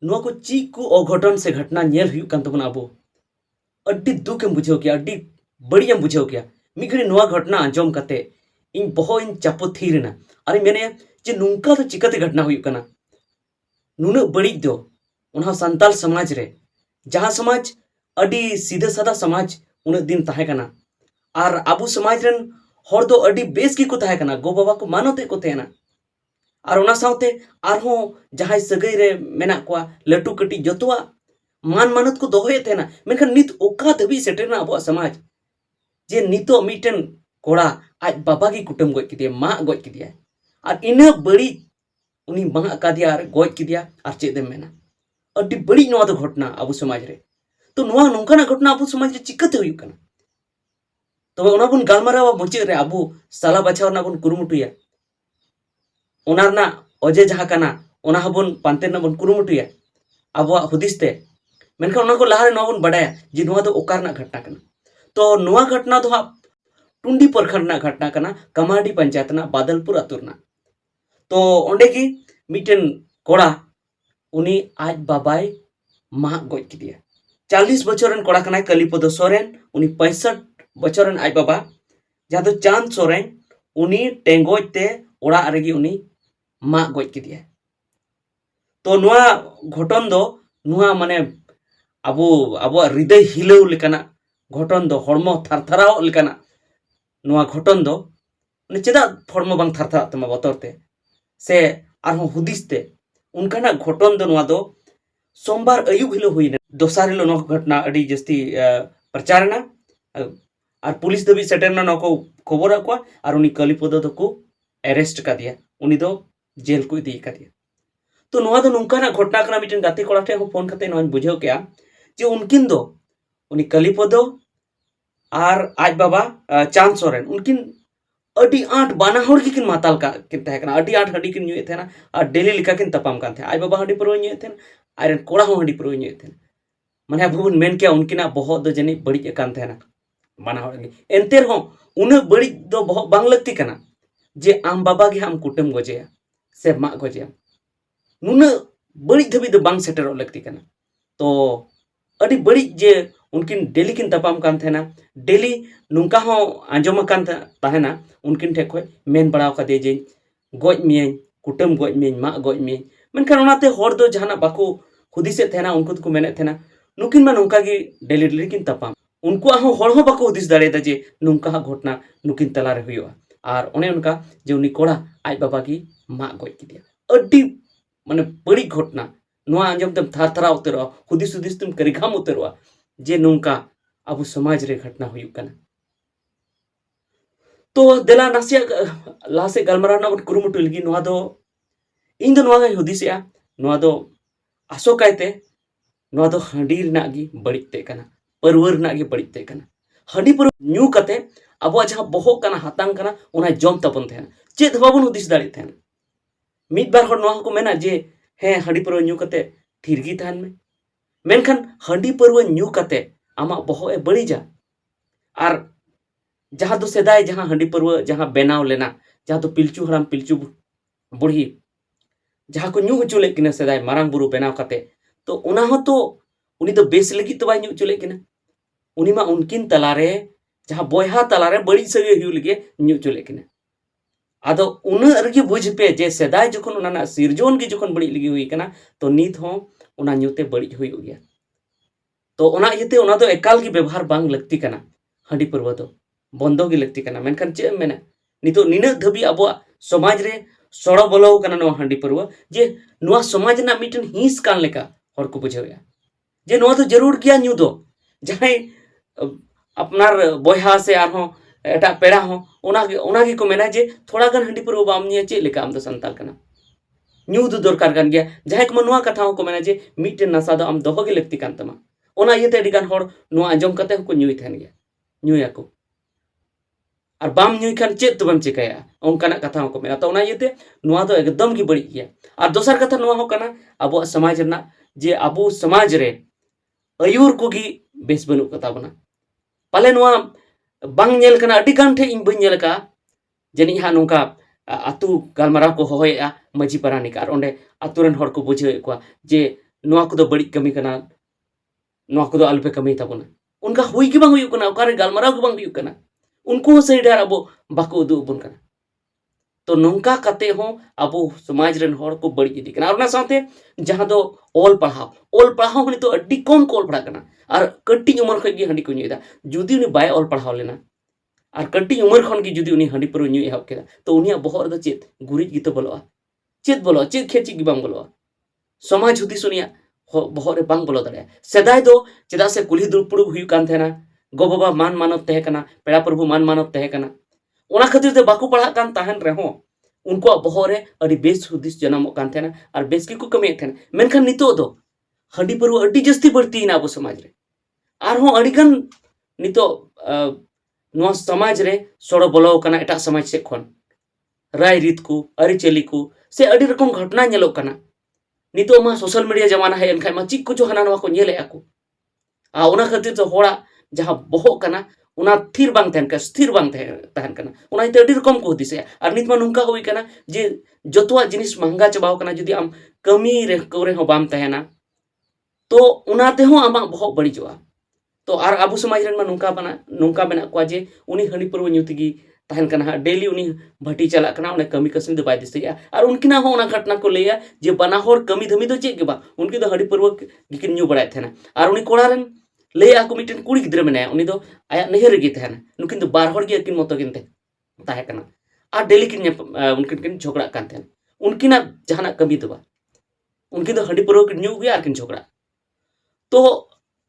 नुआ को चीज को अघटन से घटना नेल हुई कान तबना अबो अड्डी दुखेम बुझाव किया अड्डी बड़ियम बुझाव किया मिघड़ी नुआ घटना आंजम कते इन बहो इन चापो थीरना अरे मेने जे नुंका तो चिकते घटना हुई कना नुना बड़ी दो उन्हा संताल समाज रे जहां समाज अड्डी सीधा सादा समाज उन दिन ताहे कना और आबू समाज रन हर दो अड्डी बेस की को ताहे कना गो बाबा को मानते को तेना और उना साउते आरहो जहां सगई रे मेना को लटू कटी जतवा मान मानत को दोहे तेना मेनखान नित ओका धबी सेटेरना अबो समाज जे नितो मिटन कोड़ा आज बाबा की कुटुम गoj किदिया मा गoj किदिया और इना बड़ी उनी मा कादिया गoj किदिया और चेदेम मेना अड्डी बड़ी नवा दो घटना अबो समाज रे तो नवा नोंकाना घटना अबो समाज रे चिकते हुई कना तो ओना बुन गालमारावा मुचे रे अबो साला बचाव ना बुन कुरुमुटुया ओना ना अजे जहा कना ओना हबुन पांते ना बुन कुरुमुटुया अबो हुदिसते मेनखान ओना को लाहारे नवा बुन बडाया जे नवा दो ओकारना घटना कना तो नवा घटना दो टुंडी परखंडना घटना कना कमाडी पंचायतना बादलपुर अतुरना तो ओंडे की मिटन कोड़ा उनी आज बाबाई मा गoj किदिया 40 बछरन कोड़ा कनाय कलिपद सोरेन उनी 65 बछरन आज बाबा जहाँ तो चांद सोरेन उनी टेंगोज ते ओड़ा रेगी उनी मा गoj किदिया तो नुआ घटन दो नुआ माने अबो अबो हृदय हिलव लेकाना घटन दो हड़मो थारथाराव लेकाना नुआ घटन दो ने चेदा हड़मो बांग थारथारा तमा बतरते से आरहो हुदिसते उनकाना घटन दो नुआ दो सोमवार अयुब हिलो हुईना दोसार हिलो नो घटना अडी जस्ती प्रचारना और पुलिस दबी सेटेरना नको खबर को और उनी कलिपद दो को अरेस्ट का दिया उनी दो जेल को दी का दिया तो नुआ दो नुंकाना घटना कना मिटन गाते कोड़ा ठे फोन करते नोन बुझाव क्या जे उनकिन दो उनी कलिपद और आज बाबा चांद सोरेन उनकिन अडी आठ बाना हर की किन माताल का किन तहे कना अडी आठ हडी किन नुए थे ना और डेली लिखा किन तपाम कान थे आज बाबा हडी पर नुए थे आयरन कोड़ा हो हडी पर नुए थे माने बुन मेन क्या उनकिना बहुत दो जनी बड़ी कान थे ना बाना हर की एंतेर हो उन बड़ी दो बहुत बांग लगती कना जे आम बाबा के हम कुटुम गजेया से मा गजेया नुन बड़ी धबी दो बांग सेटर लगती कना तो अडी बड़ी जे उनकिन डेली किन तपाम कान थे ना डेली नुंका हो आंजम कान ताहेना उनकिन ठे खय मेन बड़ाव का दे जे गoj मियन कुटुम गoj मियन मा गoj मियन मेनखान ओनाते हर दो जहाना बाको हुदिसे थेना उनको को मेने थेना नुकिन मा नुंका की डेली डेली किन तपाम उनको हो हर हो बाको हुदिस दाड़ेदा जे नुंका घटना नुकिन तला रे हुआ और ओने उनका जे उनी कोड़ा आज बाबा की मा गoj किदिया अड्डी माने बड़ी घटना नुआ आंजम तम थारथारा उतरवा हुदिस हुदिस तुम करिघाम उतरवा जे नुंका अबो समाज रे घटना हुई कना तो देला नासिया लासे गलमरा ना कुरुमुटु लगी नुआ दो इन दो नुआ हुदिसया नुआ दो आसो कायते नुआ दो हंडी रना गी बड़िते कना परवर रना गी बड़िते कना हंडी पर न्यू कते अब जहां बहो कना हातांग कना उना जम तपन थे चेद बाबन हुदिस दाड़ी थे मिद बार हर नुआ को मेना जे हे हंडी पर न्यू कते थिरगी थान में मेनखान हंडी पर न्यू कते आमा बहो ए बड़ी जा और जहां दो सेदाय जहां हंडी पर जहां बेनाव लेना जहां तो पिलचू हराम पिलचू बुढ़ी जहां को न्यू चुले किना सेदाय मारांग बुरु बेनाव कते तो उना हो तो उनी तो बेस लगी तो बाय न्यू चुले किना उनी मा उनकिन तलारे जहां बोयहा तलारे बड़ी सगे हिउ लगे न्यू चुले किना आदो उन अरगी बुझ पे जे सेदाय जखन उना ना सिरजोन की जखन बड़ी लगी हुई कना तो नित हो उना न्यूते बड़ी हुई गया तो उना इते उना दो एकाल की व्यवहार बांग लगती कना हंडी परवा दो बंदो की लगती कना मेनखान चे मेना नितो निना धबी अबो समाज रे सड़ो बोलो कना नो हंडी परवा जे नुआ समाज ना मिटन हिंस कान लेका हर को बुझावया जे नुआ तो जरूर किया न्यू दो जहां अपनार बोयहा से आरो एटा पेड़ा हो उना की को मेना जे थोड़ा गन हंडी परवा बाम निया चे लेका आम दो संताल कना न्यू दो दरकार कान गया जहां को नुआ कथा को मेना जे मिटन नसा दो आम दोहो के लगती कान तमा ओना इते अडिगान हर नुआ आंजम कते को न्यूई थान गया न्यूया को और बाम न्यूई खान चेत तो बम चिकाया ओंकाना कथा को मेना तो ओना इते नुआ दो एकदम की बड़ी गया और दोसर कथा नुआ हो कना अबो समाज रना जे अबो समाज रे अयुर को गी बेस बनु कथा बना पाले नुआ बांग नेल कना अडिगान ठे इन बन नेल का जनी हा नोका आतु गालमारा को होया मजी पारानिक और ओंडे आतुरन हर को बुझे को जे नोआ को दो बड़ी कमी कना नोआ को दो अल्पे कमी ताबोना उनका हुई की बांग हुई कना ओकारे गालमाराव की बांग हुई कना उनको सही डार अबो बाको उदु उबन कना तो नौका कते हो अब समाज रन हर को बड़ी इदी कना और ना साथे जहां दो ओल पढ़ाओ नि तो अड्डी कम को ओल पढ़ा कना और कट्टी उमर खय गे हंडी को न्यूदा जुदी उनी बाय ओल पढ़ाओ लेना और कट्टी उमर खन गे जुदी उनी हंडी पर न्यू एहब केदा तो उनिया बहर दो चेत गुरिज गितो बोलोआ चेत खेची गी बांग बोलोआ समाज हुदिस उनिया बहर रे बांग बोलो दाड़े सेदाय दो चेदा से कुली दुपुड़ हुई कान थेना गो बाबा मान मानत तहे कना पेड़ा प्रभु मान मानत तहे कना ओना खातिर ते बाकू पढ़ा कान ताहन रहो उनको बहरे अड़ी बेस हुदिस जन्म कान थेना और बेस की को कमे थेना मेनखान नितो दो हंडी पर अड़ी जस्ती बढ़ती ना अब समाज रे आर हो अड़ीगन नितो नोआ समाज रे सोड़ो बोलो कना एटा समाज से खन राय रीत को अरिचेली को से अड़ी रकम घटना नेलो कना नितो मा सोशल मीडिया जमाना है एनखाय मा चिक कुछ हना नोआ को नेले आको आ ओना खातिर तो होड़ा जहां बहो कना उना थिर बांग तहन का स्थिर बांग तहन कना उना इते अड़ी रकम को दिसे और नित मा नुंका होई कना जे जतवा जिनिस महंगा चबाव कना जदी आम कमी रे कोरे हो बाम तहना तो उनाते हो आमा बहो बड़ी जोआ तो आर आबू समाज रन मा नुंका बना को जे उनी हनी परव न्यूतिगी तहन कना डेली उनी भटी चला कना उन्हें कमी कसनी दो बाय दिसया और उनकिना हो उना घटना को लेया जे बना होर कमी धमी दो चेक के बा उनकी तो हनी परव गिकिन न्यू बड़ाय थेना और उनी कोड़ा रन ले आको मिटन कुड़ी गिद्र मेना उनी दो आया नहर गे थेना नुकिन दो बार होर गे किन मतो गिनते ताहे कना और डेली किन उनकिन किन झगड़ा कान थेन उनकिना जहाना कमी दो बा उनकी तो हनी परव किन न्यू गया और किन झगड़ा तो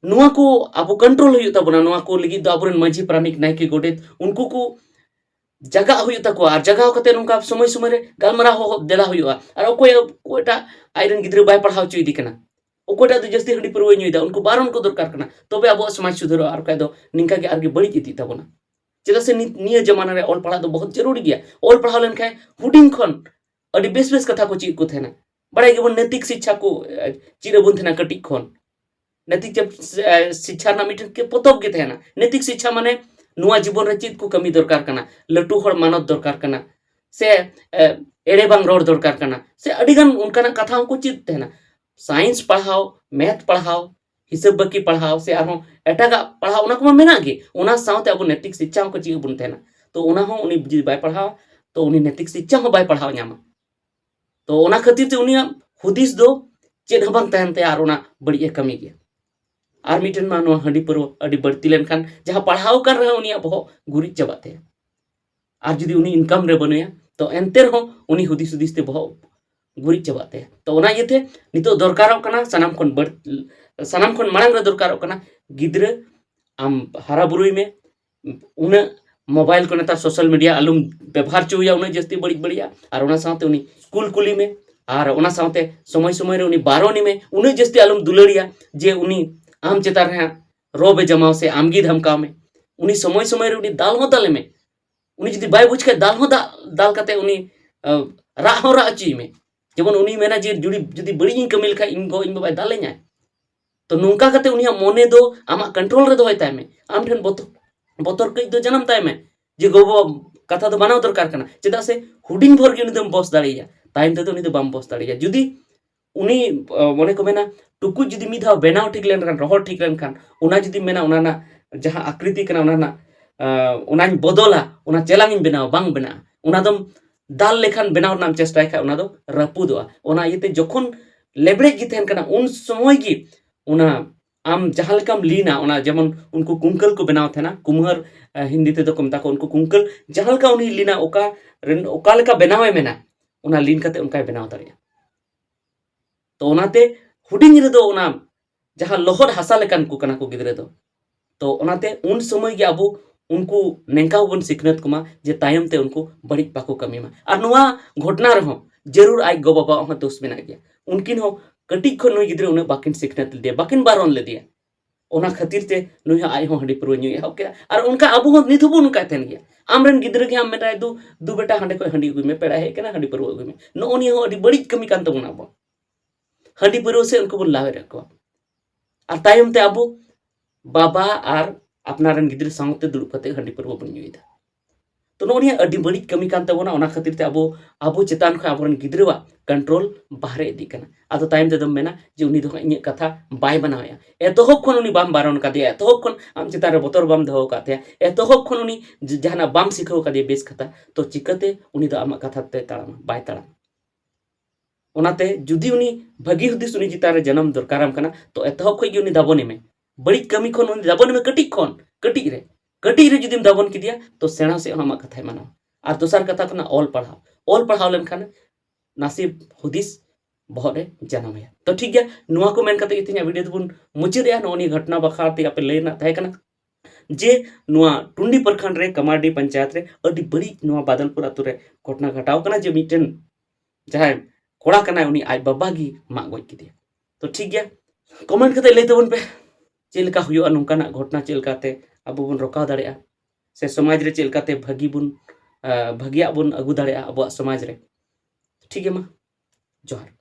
नुआ को अब कंट्रोल हुई तबना नुआ को लगी दो आबुरन मांझी प्राणिक नायकी गोडेत उनको को जगह हुई तको और जगह कते नुका समय समय रे गालमरा हो देला हुआ और कोयटा आयरन गिद्र बाय पढ़ाव चुई दी कना ओकोटा तो जस्ती हंडी परवे न्यूदा उनको बारन को दरकार कना तबे अब समाज सुधरो और काय दो निंका के आगे बड़ी इदी तबना चेदा से निया जमाना रे ओल पढ़ा तो बहुत जरूरी गया ओल पढ़ाव लेन खाय हुडिंग खन अडी बेस कथा को चीज को थेना बड़ाई के नैतिक शिक्षा को चिरबुन थेना कटिक खन नैतिक शिक्षा ना मिटन के पोतब के थेना नैतिक शिक्षा माने नुआ जीवन रे चीज को कमी दरकार कना लटू हर मानत दरकार कना से एड़े बांग रोड दरकार कना से अडिगन उनका कथा को चीज थेना साइंस पढ़ाओ मैथ पढ़ाओ हिसाब बकी पढ़ाओ से आरो एटागा पढ़ाओ उना को मेना गे उना साउते अब नैतिक शिक्षा को चीज बुन थेना तो उना हो उनी जी बाय पढ़ाओ तो उनी नैतिक शिक्षा हो बाय पढ़ाओ न्यामा तो उना खातिर ते उनी हुदिस दो चेद हबांग तहनते आर उना बड़ी कमी गे और मिटन मा नो हंडी पर अड़ी बढ़ती लेनखान जहां पढ़ाव कर रहे उनिया बहु गुरी चबाते और जुदी उनी इनकम रे बनुया तो एंते रहो उनी हुदिस हुदिस ते बहु गुरी चबाते तो उना ये थे नितो दरकारों कना सनाम खन मांग रे दरकारों कना गिद्र आम हरा बुरुई में उन मोबाइल को नेता सोशल मीडिया आलुम व्यवहार चुया उन जस्ती बड़ी बढ़िया और उना साथे उनी स्कूल कुली में और उना साथे समय समय रे उनी बारोनी में उन जस्ती आलुम दुलड़िया जे उनी आम चेता रहे रोबे जमाव से आमगी धमकाव में उनी समय समय रे उनी दाल हो दाले में उनी जदी बाय बुझ के दाल हो दाल कते उनी रा हो रा ची में जेबन उनी मेना जे जुड़ी जदी बड़ी इन कमिल खा इन बाय दाले न्याय तो नुंका कते उनी मोने दो आमा कंट्रोल रे दोय ताय में आम ठन बोतर कई दो जन्म ताय में जे गोबो कथा तो बनाव दरकार कना चेदा से हुडिंग भर के उनी दम बॉस दाड़िया ताइम ते तो उनी दो बम बॉस दाड़िया जुदी उनी मने को मेना टुकु जुदी मिधा बेनाव ठीक लेन खान रोहर ठीक लेन खान उना जुदी मेना उना ना जहां आकृति कना उना ना उनानी बदला उना चेलांग बेनाव बांग बेना उना दम दाल लेखान बेनाव नाम चेष्टा खा उना दो रपुदवा उना येते जखन लेबड़े गी थेन कना उन समय गी उना आम जहां लेकाम लीना उना जेमन उनको कुंकल को बनाव थेना कुम्हर हिंदी ते तो कमता को उनको कुंकल जहां लेका उनी लीना ओका लेका बनावे मेना उना लीन कते उनका बनाव दाड़िया तो उनाते हुडिंग रे दो उना जहां लोहर हसा लेकान को कना को गिद्रे दो तो उनाते उन समय गे अबो उनको नेंका बन सिखनत कुमा जे तायम ते उनको बड़ी बाको कमी मा और नुआ घटना रहो जरूर आई गो बाबा हो दोष मेना गया उनकिन हो कटी खन नुई गिद्रे उन बाकिन सिखनत ले दिया बाकिन बारोन ले दिया ओना खातिर ते नुई आई हो हंडी पुरो न्यू हो के और उनका अबो हो निथु उन का थेन गया आमरन गिद्रे के हम मेटाय दू बेटा हंडे को हंडी गुई में पेड़ा है केना हंडी पुरो गुई में नो ओनी हो अडी बड़ी कमी कान तबना बो हंडी पुरो से उनको बोल लावे रखो और तायम ते अबो बाबा और अपनारन गिद्रे साउते दुड़ुप कते हंडी पुरो बन न्यूइदा तो नोनी अड्डी बड़ी कमी कान तबोना ओना खातिर ते अबो चेतान खो आबोरन गिद्रवा कंट्रोल बाहरे इदी कना आदो टाइम ते दम मेना जे उनी दो इnye कथा बाय बनाया एतोहब खन उनी बाम बारन का दिया एतोहब खन आम चितान रे बोतर बाम दहो का दिया एतोहब खन उनी जहाना बाम सिखो का दिया बेस कथा तो चिकते उनी दो आमा कथा ते ताड़ाम बाय ताड़ाम ओनाते जुदी उनी भागी हुदिस उनी चितान रे जन्म दरकाराम कना तो एतोहब खय गे उनी दाबोने में बड़ी कमी खन उनी दाबोने में कटी रे जुदीम दाबोन की दिया तो सेना से आमा कथा माना और दोसर कथा कना ऑल पढ़ाव लेनखान नासिब हुदिस बहरे जन्म है तो ठीक गया नुआ को मेन कते इतिना वीडियो दुबुन मुचिदया नोनी घटना बखाते आपे लेना थाय कना जे नुआ टुंडी प्रखंड रे कमाडी पंचायत रे अडी बड़ी नुआ बादलपुर अतु रे घटना घटाव कना जे मिटन जहां कोड़ा कना उनी आज बाबागी मा गoj की दिया तो ठीक गया कमेंट कते ले तबन पे चेलका हुयो नोंकाना घटना चेलकाते अब बन रोकाव दाड़ेया से समाज रे चेलकाते भागिया बन अगु दाड़ेया अब समाज रे ठीक है मा जोहार।